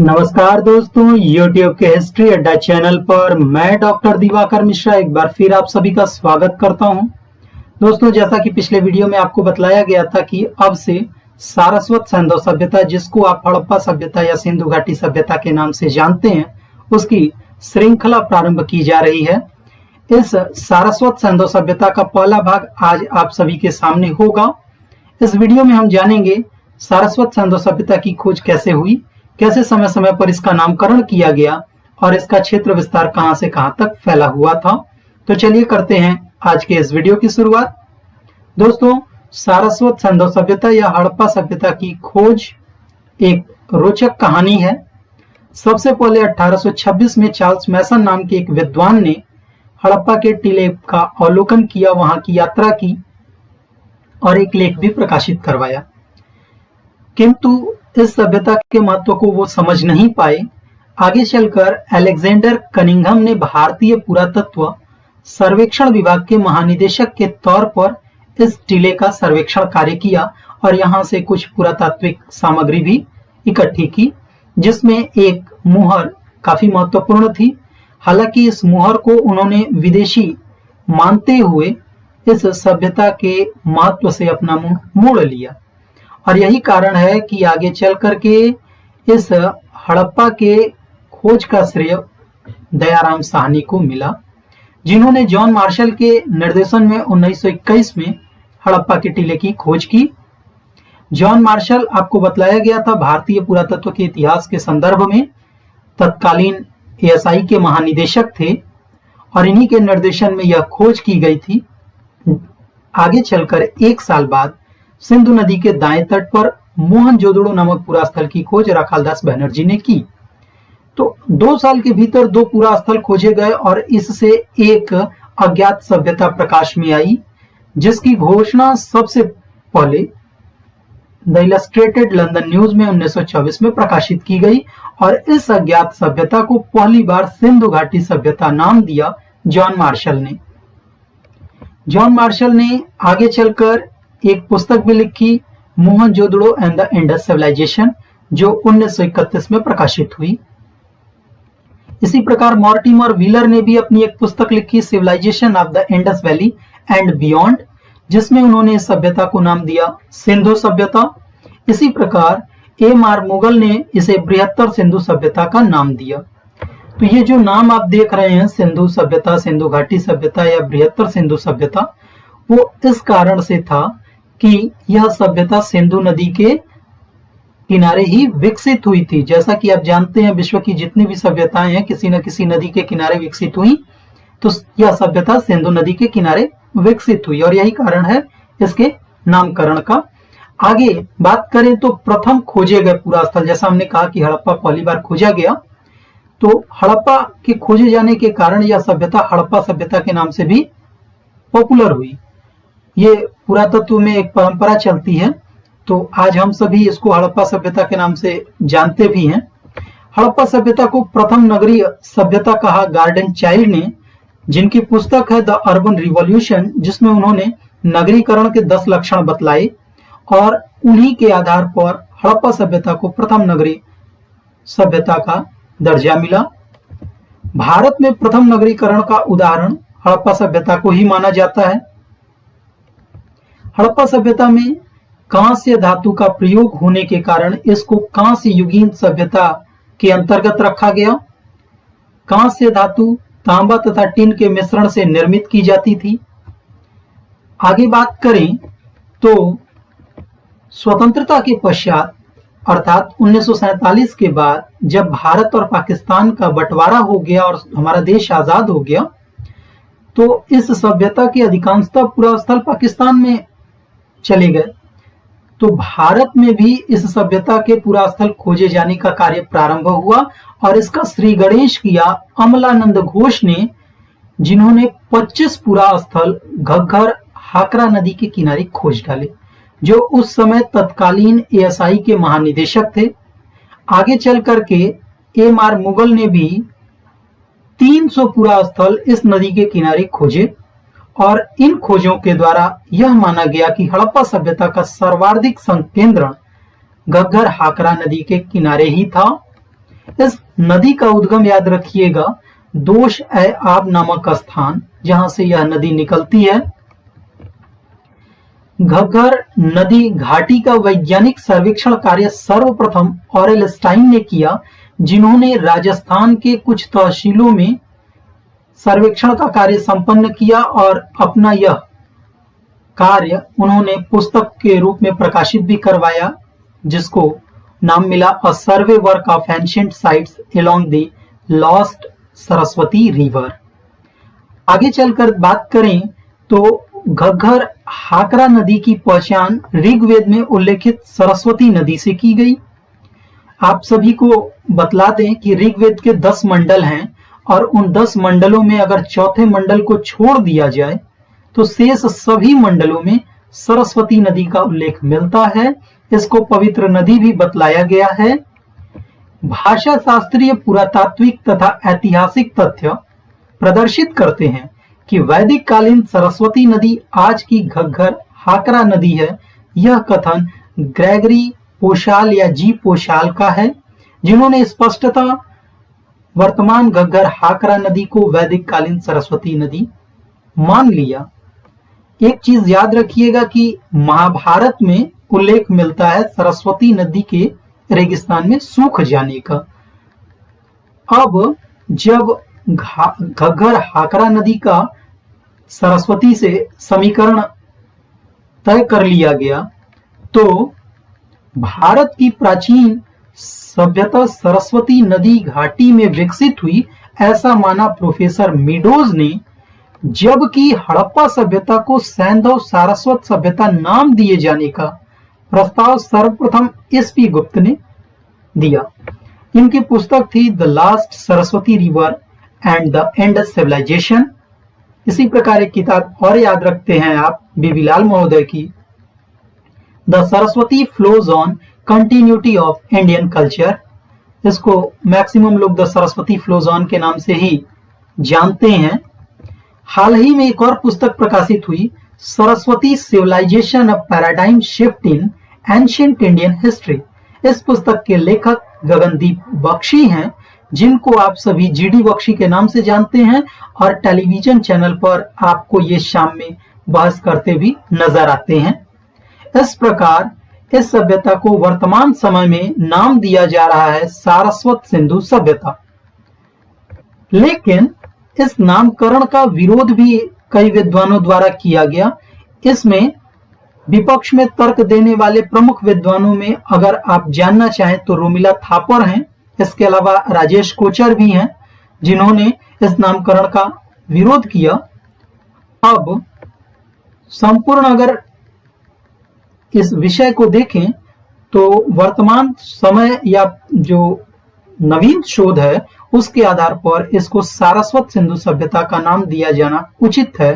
नमस्कार दोस्तों, YouTube के हिस्ट्री अड्डा चैनल पर मैं डॉक्टर दिवाकर मिश्रा एक बार फिर आप सभी का स्वागत करता हूं। दोस्तों, जैसा कि पिछले वीडियो में आपको बतलाया गया था कि अब से सारस्वत सिंधु सभ्यता, जिसको आप हड़प्पा सभ्यता या सिंधु घाटी सभ्यता के नाम से जानते हैं, उसकी श्रृंखला प्रारंभ की जा रही है। इस सारस्वत सिंधु सभ्यता का पहला भाग आज आप सभी के सामने होगा। इस वीडियो में हम जानेंगे सारस्वत सिंधु सभ्यता की खोज कैसे हुई, कैसे समय समय पर इसका नामकरण किया गया और इसका क्षेत्र विस्तार कहां से कहां तक फैला हुआ था। तो चलिए करते हैं आज के इस वीडियो की शुरुआत। दोस्तों, सारस्वत सिंधु सभ्यता या हड़प्पा सभ्यता की खोज एक रोचक कहानी है। सबसे पहले 1826 में चार्ल्स मैसन नाम के एक विद्वान ने हड़प्पा के टीले का अवलोकन किया, वहां की यात्रा की और एक लेख भी प्रकाशित करवाया। किंतु इस सभ्यता के महत्व को वो समझ नहीं पाए। आगे चलकर अलेक्जेंडर कनिंघम ने भारतीय पुरातत्व सर्वेक्षण विभाग के महानिदेशक के तौर पर इस टीले का सर्वेक्षण कार्य किया और यहाँ से कुछ पुरातात्विक सामग्री भी इकट्ठी की, जिसमें एक मुहर काफी महत्वपूर्ण थी। हालांकि इस मुहर को उन्होंने विदेशी मानते हुए इस सभ्यता के महत्व से अपना मुंह मोड़ लिया और यही कारण है कि आगे चल करके इस हड़प्पा के खोज का श्रेय दयाराम साहनी को मिला, जिन्होंने जॉन मार्शल के निर्देशन में 1921 में हड़प्पा के टीले की खोज की। जॉन मार्शल, आपको बतलाया गया था, भारतीय पुरातत्व के इतिहास के संदर्भ में तत्कालीन एएसआई के महानिदेशक थे और इन्हीं के निर्देशन में यह खोज की गई थी। आगे चलकर एक साल बाद सिंधु नदी के दाएं तट पर मोहनजोदड़ो नामक पुरास्थल की खोज राखालदास बनर्जी ने की। तो 2 साल के भीतर 2 पुरास्थल खोजे गए और इससे एक अज्ञात सभ्यता प्रकाश में आई, जिसकी घोषणा सबसे पहले द इलस्ट्रेटेड लंदन न्यूज में 1924 में प्रकाशित की गई और इस अज्ञात सभ्यता को पहली बार सिंधु घाटी सभ्यता नाम दिया जॉन मार्शल ने। जॉन मार्शल ने आगे चलकर एक पुस्तक भी लिखी, Mohenjodaro and the Indus civilisation, जो 1931 में प्रकाशित हुई। इसी प्रकार मॉर्टिमर व्हीलर ने भी अपनी एक पुस्तक लिखी, civilisation of the Indus valley and beyond, जिसमें उन्होंने इस सभ्यता को नाम दिया सिंधु सभ्यता। इसी प्रकार एम.आर. मुगल ने इसे बृहत्तर सिंधु सभ्यता का नाम दिया। तो ये जो नाम आप देख रहे हैं, सिंधु सभ्यता, सिंधु घाटी सभ्यता या बृहत्तर सिंधु सभ्यता, वो इस कारण से था कि यह सभ्यता सिंधु नदी के किनारे ही विकसित हुई थी। जैसा कि आप जानते हैं, विश्व की जितनी भी सभ्यताएं हैं किसी न किसी नदी के किनारे विकसित हुई, तो यह सभ्यता सिंधु नदी के किनारे विकसित हुई और यही कारण है इसके नामकरण का। आगे बात करें तो प्रथम खोजे गए पुरास्थल, जैसा हमने कहा कि हड़प्पा पहली बार खोजा गया, तो हड़प्पा के खोजे जाने के कारण यह सभ्यता हड़प्पा सभ्यता के नाम से भी पॉपुलर हुई। ये पुरातत्व में एक परंपरा चलती है, तो आज हम सभी इसको हड़प्पा सभ्यता के नाम से जानते भी हैं। हड़प्पा सभ्यता को प्रथम नगरीय सभ्यता कहा गार्डन चाइल्ड ने, जिनकी पुस्तक है द अर्बन रिवॉल्यूशन, जिसमें उन्होंने नगरीकरण के 10 लक्षण बतलाए और उन्हीं के आधार पर हड़प्पा सभ्यता को प्रथम नगरीय सभ्यता का दर्जा मिला। भारत में प्रथम नगरीकरण का उदाहरण हड़प्पा सभ्यता को ही माना जाता है। हड़प्पा सभ्यता में कांस्य धातु का प्रयोग होने के कारण इसको कांस्य युगीन सभ्यता के अंतर्गत रखा गया। कांस्य धातु तांबा तथा टिन के मिश्रण से निर्मित की जाती थी। आगे बात करें तो स्वतंत्रता के पश्चात अर्थात 1947 के बाद जब भारत और पाकिस्तान का बंटवारा हो गया और हमारा देश आजाद हो गया, तो इस सभ्यता के अधिकांशतः पुरास्थल पाकिस्तान में चले गए। तो भारत में भी इस सभ्यता के पुरास्थल खोजे जाने का कार्य प्रारंभ हुआ और इसका श्री गणेश किया अमलानंद घोष ने, जिन्होंने 25 पुरास्थल घग्गर हाकरा नदी के किनारे खोज डाले, जो उस समय तत्कालीन एएसआई के महानिदेशक थे। आगे चल करके एम.आर. मुगल ने भी 300 पुरास्थल इस नदी के किनारे खोजे और इन खोजों के द्वारा यह माना गया कि हड़प्पा सभ्यता का सर्वाधिक संकेंद्रण घग्गर हाकरा नदी के किनारे ही था। इस नदी का उद्गम याद रखिएगा दोश ए आब नामक स्थान जहां से यह नदी निकलती है। घग्गर नदी घाटी का वैज्ञानिक सर्वेक्षण कार्य सर्वप्रथम ऑरेल स्टाइन ने किया, जिन्होंने राजस्थान के कुछ तहसीलों में सर्वेक्षण का कार्य संपन्न किया और अपना यह कार्य उन्होंने पुस्तक के रूप में प्रकाशित भी करवाया, जिसको नाम मिला a survey work of ancient sites along the lost Saraswati river. आगे चलकर बात करें तो घग्गर हाकरा नदी की पहचान ऋग्वेद में उल्लेखित सरस्वती नदी से की गई। आप सभी को बतला दें कि ऋग्वेद के 10 मंडल हैं और उन 10 मंडलों में अगर चौथे मंडल को छोड़ दिया जाए तो शेष सभी मंडलों में सरस्वती नदी का उल्लेख मिलता है। इसको पवित्र नदी भी बतलाया गया है। भाषा शास्त्रीय, पुरातात्विक तथा ऐतिहासिक तथ्य प्रदर्शित करते हैं कि वैदिक कालीन सरस्वती नदी आज की घग्गर हाकरा नदी है। यह कथन ग्रेगरी पोशाल या जी पोशाल का है, जिन्होंने स्पष्टता वर्तमान घग्गर हाकरा नदी को वैदिक कालीन सरस्वती नदी मान लिया। एक चीज याद रखिएगा कि महाभारत में उल्लेख मिलता है सरस्वती नदी के रेगिस्तान में सूख जाने का। अब जब घग्गर हाकरा नदी का सरस्वती से समीकरण तय कर लिया गया तो भारत की प्राचीन सभ्यता सरस्वती नदी घाटी में विकसित हुई, ऐसा माना प्रोफेसर मीडोज ने, जबकि हड़प्पा सभ्यता को सैंधव सारस्वत सभ्यता नाम दिए जाने का प्रस्ताव सर्वप्रथम एस.पी. गुप्त ने दिया। इनकी पुस्तक थी the lost Saraswati river and the and civilisation. इसी प्रकार एक किताब और याद रखते हैं आप बीबी लाल महोदय की, the Saraswati flows on continuity of Indian culture. इसको मैक्सिमम लोग द सरस्वती फ्लोज ऑन के नाम से ही जानते हैं। हाल ही में एक और पुस्तक प्रकाशित हुई, Saraswati civilisation a paradigm shift in ancient Indian history. इस पुस्तक के लेखक गगनदीप बख्शी हैं, जिनको आप सभी जीडी बख्शी के नाम से जानते हैं और टेलीविजन चैनल पर आपको ये शाम में बहस करते भी नजर आते हैं। इस प्रकार इस सभ्यता को वर्तमान समय में नाम दिया जा रहा है सारस्वत सिंधु सभ्यता। लेकिन इस नामकरण का विरोध भी कई विद्वानों द्वारा किया गया। इसमें विपक्ष में तर्क देने वाले प्रमुख विद्वानों में अगर आप जानना चाहें तो रोमिला थापर हैं। इसके अलावा राजेश कोचर भी हैं, जिन्होंने इस नामकरण का विरोध किया। अब संपूर्ण अगर इस विषय को देखें तो वर्तमान समय या जो नवीन शोध है उसके आधार पर इसको सारस्वत सिंधु सभ्यता का नाम दिया जाना उचित है।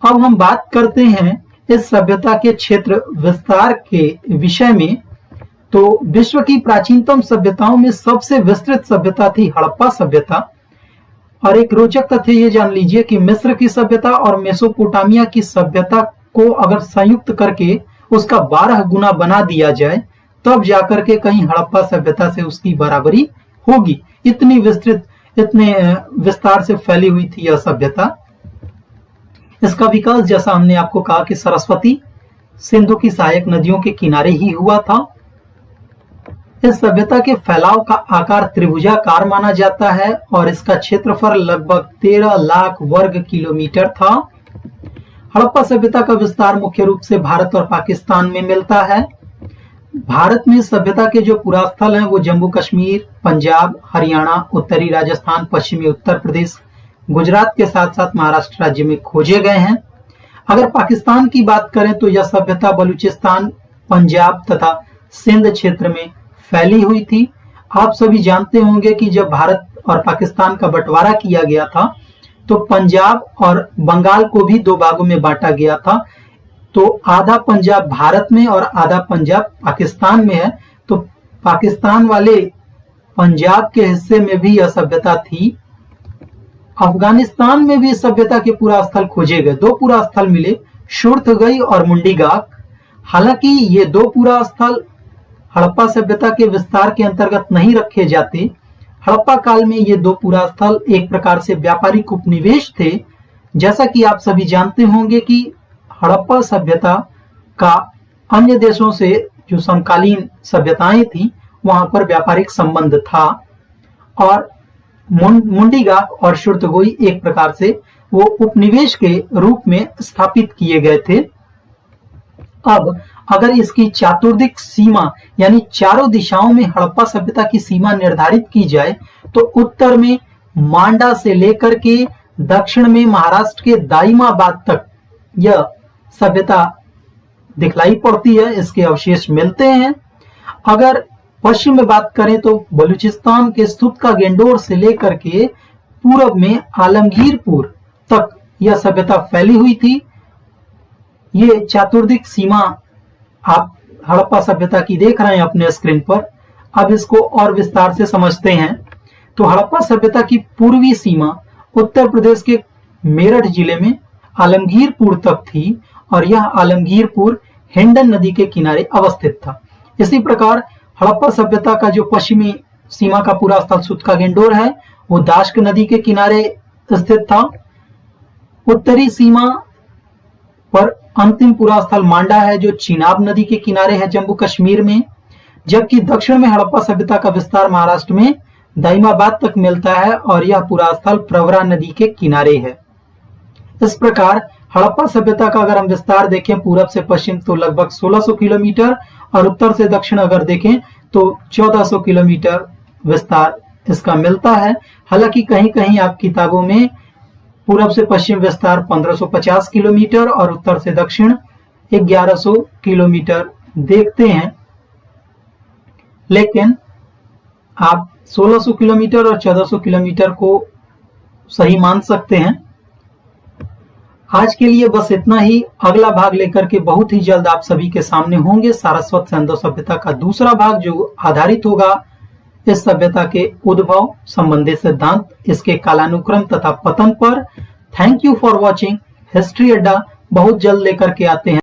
अब हम बात करते हैं इस सभ्यता के क्षेत्र विस्तार के विषय में। तो विश्व की प्राचीनतम सभ्यताओं में सबसे विस्तृत सभ्यता थी हड़प्पा सभ्यता। और एक रोचक तथ्य ये जान लीजिए कि मिस्र की सभ्यता और मेसोपोटामिया की सभ्यता को अगर संयुक्त करके उसका 12 गुना बना दिया जाए तब जाकर के कहीं हड़प्पा सभ्यता से उसकी बराबरी होगी। इतनी विस्तृत, इतने विस्तार से फैली हुई थी यह सभ्यता। इसका विकास जैसा हमने आपको कहा कि सरस्वती सिंधु की सहायक नदियों के किनारे ही हुआ था। इस सभ्यता के फैलाव का आकार त्रिभुजाकार माना जाता है और इसका क्षेत्रफल लगभग 13 लाख वर्ग किलोमीटर था। हड़प्पा सभ्यता का विस्तार मुख्य रूप से भारत और पाकिस्तान में मिलता है। भारत में सभ्यता के जो पुरास्थल हैं वो जम्मू कश्मीर, पंजाब, हरियाणा, उत्तरी राजस्थान, पश्चिमी उत्तर प्रदेश, गुजरात के साथ साथ महाराष्ट्र राज्य में खोजे गए हैं। अगर पाकिस्तान की बात करें तो यह सभ्यता बलूचिस्तान, पंजाब तथा सिंध क्षेत्र में फैली हुई थी। आप सभी जानते होंगे कि जब भारत और पाकिस्तान का बंटवारा किया गया था तो पंजाब और बंगाल को भी 2 भागों में बांटा गया था। तो आधा पंजाब भारत में और आधा पंजाब पाकिस्तान में है। तो पाकिस्तान वाले पंजाब के हिस्से में भी यह सभ्यता थी। अफगानिस्तान में भी सभ्यता के पुरास्थल खोजे गए। 2 पुरास्थल मिले, शुर्थगई और मुंडीगाक। हालांकि ये 2 पुरास्थल हड़प्पा सभ्यता के विस्तार के अंतर्गत नहीं रखे जाते। हड़प्पा काल में ये दो पुरास्थल एक प्रकार से व्यापारिक उपनिवेश थे। जैसा कि आप सभी जानते होंगे कि हड़प्पा सभ्यता का अन्य देशों से जो समकालीन सभ्यताएं थी वहां पर व्यापारिक संबंध था, और मुंडीगाक और शुर्तगोई एक प्रकार से वो उपनिवेश के रूप में स्थापित किए गए थे। अब अगर इसकी चातुर्दिक सीमा यानी चारों दिशाओं में हड़प्पा सभ्यता की सीमा निर्धारित की जाए तो उत्तर में मांडा से लेकर के दक्षिण में महाराष्ट्र के दाइमाबाद तक यह सभ्यता दिखलाई पड़ती है, इसके अवशेष मिलते हैं। अगर पश्चिम में बात करें तो बलूचिस्तान के स्तूपका गेंडोर से लेकर के पूरब में आलमगीरपुर तक यह सभ्यता फैली हुई थी। ये चातुर्दिक सीमा आप हड़प्पा सभ्यता की देख रहे हैं अपने स्क्रीन पर। अब इसको और विस्तार से समझते हैं। तो हड़प्पा सभ्यता की पूर्वी सीमा उत्तर प्रदेश के मेरठ जिले में आलमगीरपुर तक थी, और यह आलमगीरपुर हिंडन नदी के किनारे अवस्थित था। इसी प्रकार हड़प्पा सभ्यता का जो पश्चिमी सीमा का पूरा स्थल स्तूपका गेंडोर है वो दाश्क नदी के किनारे स्थित था। उत्तरी सीमा पर अंतिम पूरा स्थल मांडा है जो चिनाब नदी के किनारे है जम्मू कश्मीर में, जबकि दक्षिण में हड़प्पा सभ्यता का विस्तार महाराष्ट्र में दाइमाबाद तक मिलता है, और यह पूरा स्थल प्रवरा नदी के किनारे है। इस प्रकार हड़प्पा सभ्यता का अगर हम विस्तार देखें पूरब से पश्चिम तो लगभग 1600 किलोमीटर, और उत्तर से दक्षिण अगर देखें तो 1400 किलोमीटर विस्तार इसका मिलता है। हालांकि कहीं कहीं आप किताबों में पूरब से पश्चिम विस्तार 1550 किलोमीटर और उत्तर से दक्षिण 1100 किलोमीटर देखते हैं, लेकिन आप 1600 किलोमीटर और 1400 किलोमीटर को सही मान सकते हैं। आज के लिए बस इतना ही। अगला भाग लेकर के बहुत ही जल्द आप सभी के सामने होंगे। सारस्वत सिंधु सभ्यता का दूसरा भाग जो आधारित होगा इस सभ्यता के उद्भव संबंधी सिद्धांत, इसके कालानुक्रम तथा पतन पर। Thank you for watching. History अड्डा बहुत जल्द लेकर के आते हैं।